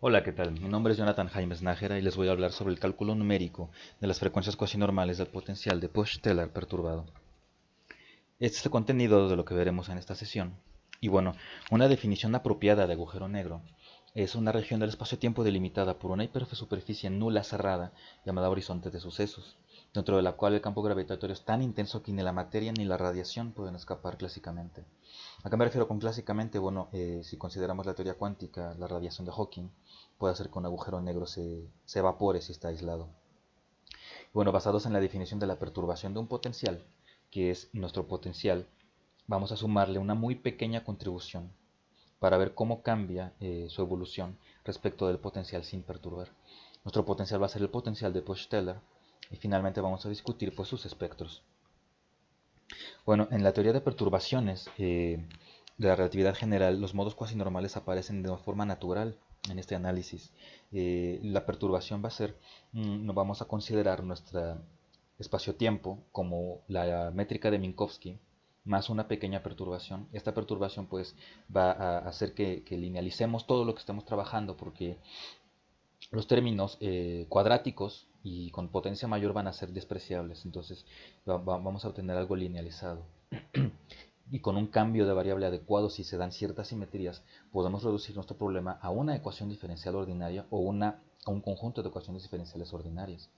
Hola, ¿qué tal? Mi nombre es Jonathan Jaimes Nájera y les voy a hablar sobre el cálculo numérico de las frecuencias cuasinormales del potencial de Puch-Taylor perturbado. Este es el contenido de lo que veremos en esta sesión. Y bueno, una definición apropiada de agujero negro es una región del espacio-tiempo delimitada por una hipersuperficie nula cerrada llamada horizonte de sucesos, dentro de la cual el campo gravitatorio es tan intenso que ni la materia ni la radiación pueden escapar clásicamente. ¿A qué me refiero con clásicamente? Bueno, si consideramos la teoría cuántica, la radiación de Hawking puede hacer que un agujero negro se evapore si está aislado. Bueno, basados en la definición de la perturbación de un potencial, que es nuestro potencial, vamos a sumarle una muy pequeña contribución para ver cómo cambia su evolución respecto del potencial sin perturbar. Nuestro potencial va a ser el potencial de Puch-Taylor y finalmente vamos a discutir pues, sus espectros. Bueno, en la teoría de perturbaciones de la relatividad general, los modos cuasi normales aparecen de una forma natural en este análisis. La perturbación va a ser, no vamos a considerar nuestro espacio-tiempo como la métrica de Minkowski más una pequeña perturbación. Esta perturbación pues va a hacer que linealicemos todo lo que estamos trabajando porque los términos cuadráticos y con potencia mayor van a ser despreciables, entonces vamos a obtener algo linealizado. Y con un cambio de variable adecuado, si se dan ciertas simetrías, podemos reducir nuestro problema a una ecuación diferencial ordinaria o a un conjunto de ecuaciones diferenciales ordinarias.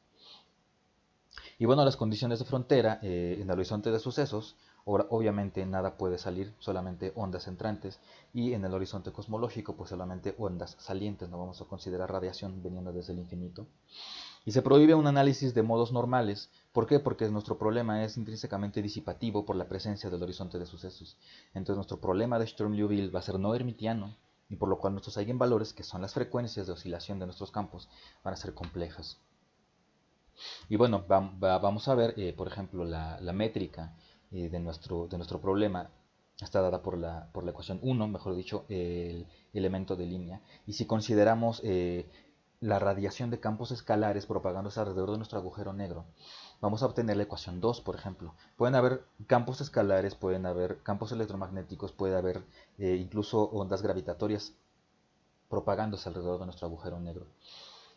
Y bueno, las condiciones de frontera en el horizonte de sucesos, obviamente nada puede salir, solamente ondas entrantes, y en el horizonte cosmológico, pues solamente ondas salientes, no vamos a considerar radiación viniendo desde el infinito. Y se prohíbe un análisis de modos normales. ¿Por qué? Porque nuestro problema es intrínsecamente disipativo por la presencia del horizonte de sucesos. Entonces nuestro problema de Sturm-Liouville va a ser no hermitiano, y por lo cual nuestros eigenvalores, que son las frecuencias de oscilación de nuestros campos, van a ser complejas. Y bueno, vamos a ver, por ejemplo, la métrica de nuestro problema está dada por la ecuación 1, mejor dicho, el elemento de línea. Y si consideramos la radiación de campos escalares propagándose alrededor de nuestro agujero negro, vamos a obtener la ecuación 2, por ejemplo. Pueden haber campos escalares, pueden haber campos electromagnéticos, puede haber incluso ondas gravitatorias propagándose alrededor de nuestro agujero negro.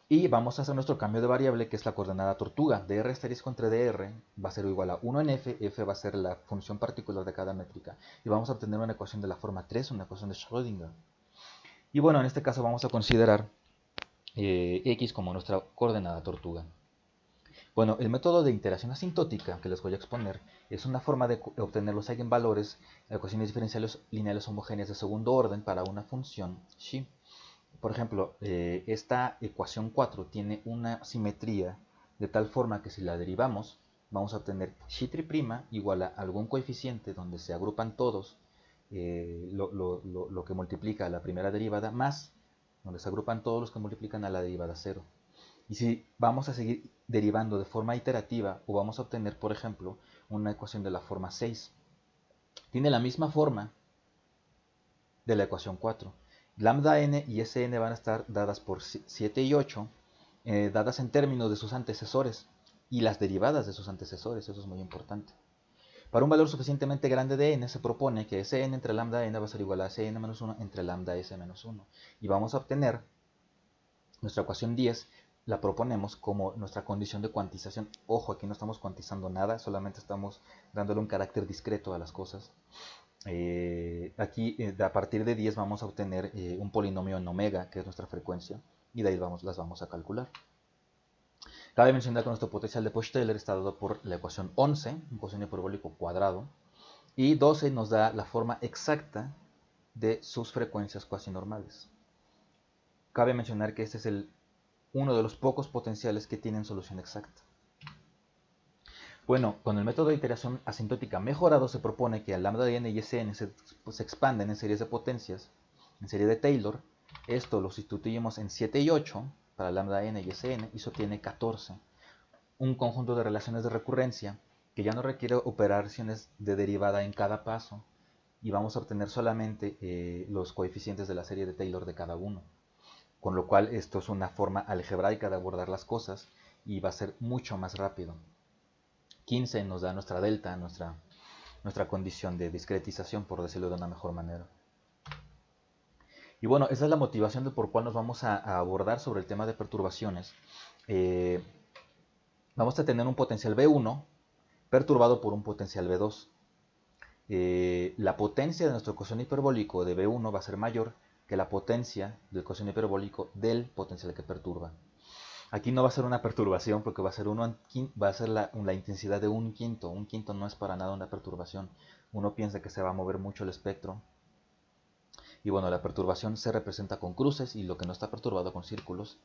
Y vamos a hacer nuestro cambio de variable, que es la coordenada tortuga. Dr asterisco entre dr va a ser igual a 1 en f. F va a ser la función particular de cada métrica. Y vamos a obtener una ecuación de la forma 3, una ecuación de Schrödinger. Y bueno, en este caso vamos a considerar x como nuestra coordenada tortuga. Bueno, el método de interacción asintótica que les voy a exponer es una forma de obtener los eigenvalores, ecuaciones diferenciales lineales homogéneas de segundo orden para una función xi. Por ejemplo, esta ecuación 4 tiene una simetría de tal forma que si la derivamos, vamos a obtener xi' igual a algún coeficiente donde se agrupan todos lo que multiplica a la primera derivada más donde se agrupan todos los que multiplican a la derivada 0. Y si vamos a seguir derivando de forma iterativa o vamos a obtener, por ejemplo, una ecuación de la forma 6, tiene la misma forma de la ecuación 4. Lambda n y Sn van a estar dadas por 7 y 8, dadas en términos de sus antecesores y las derivadas de sus antecesores, eso es muy importante. Para un valor suficientemente grande de n se propone que Sn entre lambda n va a ser igual a Sn-1 entre lambda S-1. Y vamos a obtener nuestra ecuación 10, la proponemos como nuestra condición de cuantización. Ojo, aquí no estamos cuantizando nada, solamente estamos dándole un carácter discreto a las cosas. Aquí a partir de 10 vamos a obtener un polinomio en omega, que es nuestra frecuencia, y de ahí las vamos a calcular. Cabe mencionar que nuestro potencial de Puch-Taylor está dado por la ecuación 11, un coseno hiperbólico cuadrado, y 12 nos da la forma exacta de sus frecuencias cuasi normales. Cabe mencionar que este es uno de los pocos potenciales que tienen solución exacta. Bueno, con el método de iteración asintótica mejorado se propone que al lambda de n y Sn se expanden en series de potencias, en serie de Taylor. Esto lo sustituimos en 7 y 8 para lambda n y Sn y se obtiene 14. Un conjunto de relaciones de recurrencia que ya no requiere operaciones de derivada en cada paso y vamos a obtener solamente los coeficientes de la serie de Taylor de cada uno. Con lo cual esto es una forma algebraica de abordar las cosas y va a ser mucho más rápido. 15 nos da nuestra delta, nuestra condición de discretización, por decirlo de una mejor manera. Y bueno, esa es la motivación de por cuál nos vamos a abordar sobre el tema de perturbaciones. Eh, Vamos a tener un potencial V1 perturbado por un potencial V2. La potencia de nuestro coseno hiperbólico de V1 va a ser mayor que la potencia del coseno hiperbólico del potencial que perturba. Aquí no va a ser una perturbación porque va a ser, va a ser la intensidad de un quinto. Un quinto no es para nada una perturbación. Uno piensa que se va a mover mucho el espectro. Y bueno, la perturbación se representa con cruces y lo que no está perturbado con círculos.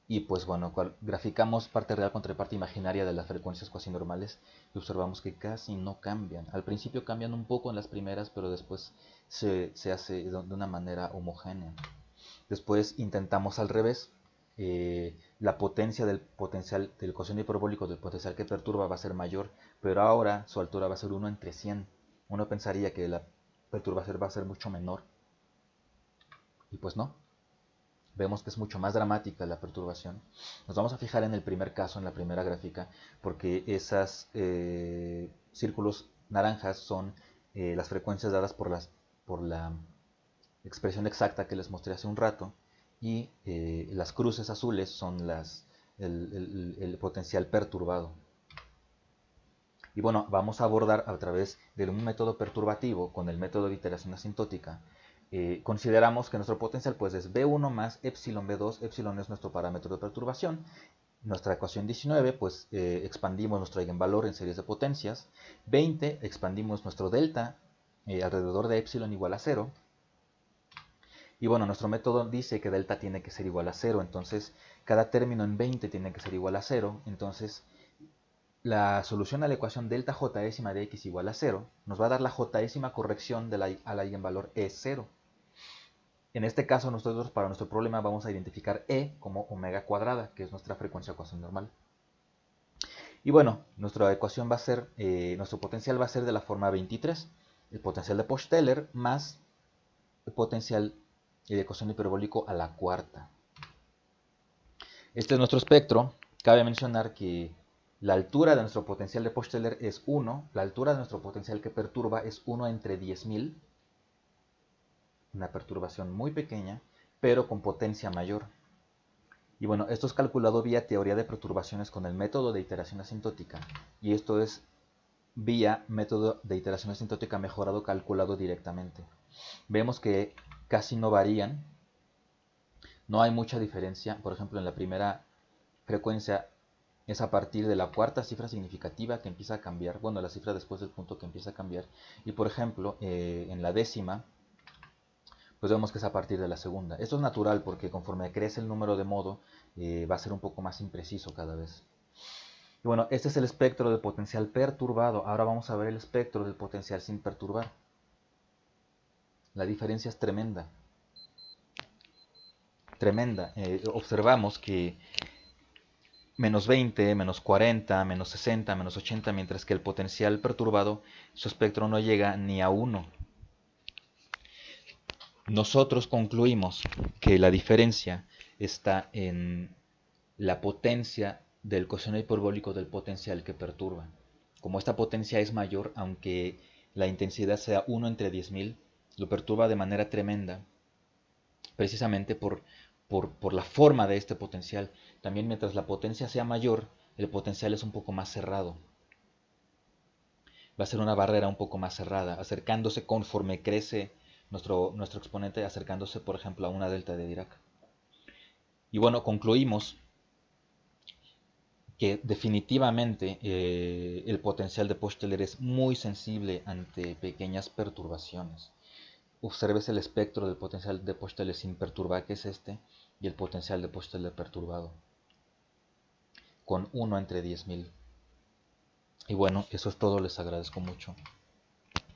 Y pues bueno, graficamos parte real contra parte imaginaria de las frecuencias cuasi normales y observamos que casi no cambian. Al principio cambian un poco en las primeras, pero después se hace de una manera homogénea. Después intentamos al revés. La potencia del coseno hiperbólico del potencial que perturba va a ser mayor, pero ahora su altura va a ser 1 entre 100. Uno pensaría que la perturbación va a ser mucho menor, y pues no. Vemos que es mucho más dramática la perturbación. Nos vamos a fijar en el primer caso, en la primera gráfica, porque esos círculos naranjas son las frecuencias dadas por la expresión exacta que les mostré hace un rato, y las cruces azules son el potencial perturbado. Y bueno, vamos a abordar a través de un método perturbativo con el método de iteración asintótica. Consideramos que nuestro potencial pues es B1 más epsilon B2, epsilon es nuestro parámetro de perturbación. Nuestra ecuación 19, pues expandimos nuestro eigenvalor en series de potencias. 20, expandimos nuestro delta alrededor de epsilon igual a 0. Y bueno, nuestro método dice que delta tiene que ser igual a 0, entonces cada término en 20 tiene que ser igual a 0, entonces la solución a la ecuación delta jésima de x igual a 0 nos va a dar la jésima corrección al eigenvalor E0. En este caso, nosotros para nuestro problema vamos a identificar E como omega cuadrada, que es nuestra frecuencia cuasi normal. Y bueno, nuestra ecuación va a ser, nuestro potencial va a ser de la forma 23. El potencial de Poch-Teller más el potencial de coseno hiperbólico a la cuarta. Este es nuestro espectro. Cabe mencionar que la altura de nuestro potencial de Poch-Teller es 1. La altura de nuestro potencial que perturba es 1 entre 10.000. Una perturbación muy pequeña, pero con potencia mayor. Y bueno, esto es calculado vía teoría de perturbaciones con el método de iteración asintótica. Y esto es vía método de iteración asintótica mejorado calculado directamente. Vemos que casi no varían. No hay mucha diferencia. Por ejemplo, en la primera frecuencia es a partir de la cuarta cifra significativa que empieza a cambiar. Bueno, la cifra después del punto que empieza a cambiar. Y por ejemplo, en la décima, pues vemos que es a partir de la segunda. Esto es natural porque conforme crece el número de modo, va a ser un poco más impreciso cada vez. Y bueno, este es el espectro del potencial perturbado. Ahora vamos a ver el espectro del potencial sin perturbar. La diferencia es tremenda. Tremenda. Observamos que menos 20, menos 40, menos 60, menos 80, mientras que el potencial perturbado, su espectro no llega ni a 1. Nosotros concluimos que la diferencia está en la potencia del coseno hiperbólico del potencial que perturba. Como esta potencia es mayor, aunque la intensidad sea 1 entre 10.000, lo perturba de manera tremenda, precisamente por la forma de este potencial. También mientras la potencia sea mayor, el potencial es un poco más cerrado. Va a ser una barrera un poco más cerrada, acercándose conforme crece nuestro exponente, acercándose por ejemplo a una delta de Dirac. Y bueno, concluimos que definitivamente el potencial de Poch-Teller es muy sensible ante pequeñas perturbaciones. Observes el espectro del potencial de Poch-Teller sin perturbar, que es este, y el potencial de Poch-Teller perturbado, con 1 entre 10.000. Y bueno, eso es todo, les agradezco mucho.